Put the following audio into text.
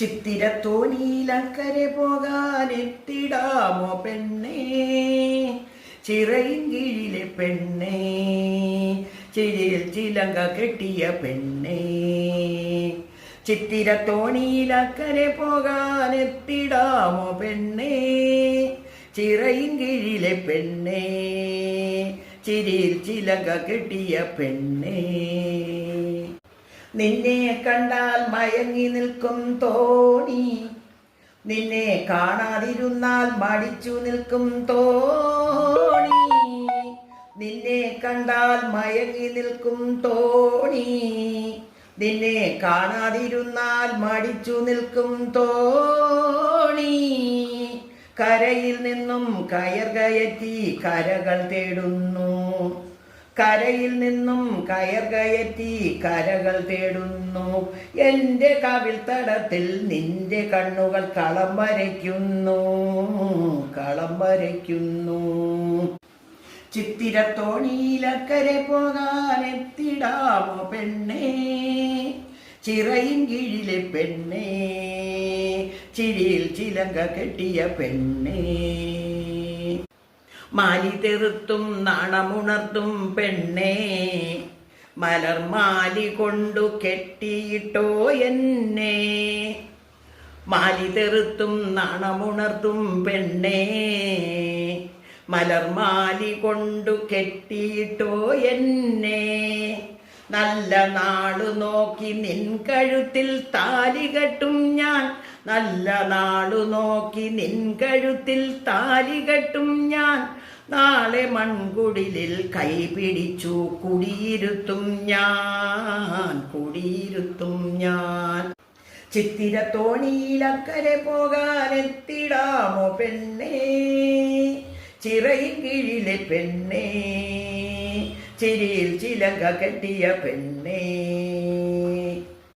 ചിത്തിരത്തോണിയിലക്കരെ പോകാനെത്തിടാമോ പെണ്ണേ, ചിറയിൻ കീഴിലെ പെണ്ണേ, ചിരിയിൽ ചിലങ്ക കെട്ടിയ പെണ്ണേ. ചിത്തിരത്തോണിയിലക്കരെ പോകാനെത്തിടാമോ പെണ്ണേ, ചിറയിൻ കീഴിലെ പെണ്ണേ, ചിരിയിൽ ചിലങ്ക കെട്ടിയ പെണ്ണേ. നിന്നെ കണ്ടാൽ മയങ്ങി നിൽക്കും തോണി, നിന്നെ കാണാതിരുന്നാൽ മടിച്ചു നിൽക്കും തോണി. നിന്നെ കണ്ടാൽ മയങ്ങി നിൽക്കും തോണി, നിന്നെ കാണാതിരുന്നാൽ മടിച്ചു നിൽക്കും തോണി. കരയിൽ നിന്നും കയർ കയറ്റി കരകൾ തേടുന്നു, കരയിൽ നിന്നും കയർ കയറ്റി കരകൾ തേടുന്നു. എൻ്റെ കവിൾ തടത്തിൽ നിന്റെ കണ്ണുകൾ കളം വരയ്ക്കുന്നു, കളം വരയ്ക്കുന്നു. ചിത്തിരത്തോണിയിലക്കരെ പോകാനെത്തിടാമോ പെണ്ണേ, ചിറയിൻ കീഴിലെ പെണ്ണേ, ചിരിയിൽ ചിലങ്ക കെട്ടിയ പെണ്ണേ. മാലി തെറുത്തും നാണമുണർത്തും പെണ്ണേ, മലർമാലി കൊണ്ടു കെട്ടിയിട്ടോ എന്നെ. മാലി തെറുത്തും നാണമുണർത്തും പെണ്ണേ, മലർമാലി കൊണ്ടു കെട്ടിയിട്ടോ എന്നെ. നല്ല നാളു നോക്കി നിൻ കഴുത്തിൽ താലി കെട്ടും ഞാൻ, നല്ല നാളു നോക്കി നിൻ കഴുത്തിൽ താലി കെട്ടും ഞാൻ. നാളെ മൺകുടിലിൽ കൈ പിടിച്ചു കുടിയിരുത്തും ഞാൻ, കുടിയിരുത്തും ഞാൻ. ചിത്തിരത്തോണിയിലക്കരെ പോകാനെത്തിടാമോ പെണ്ണേ, ചിറയിൻ കീഴിലെ പെണ്ണേ, ചിരിയിൽ ചിലങ്ക കെട്ടിയ പെണ്ണേ.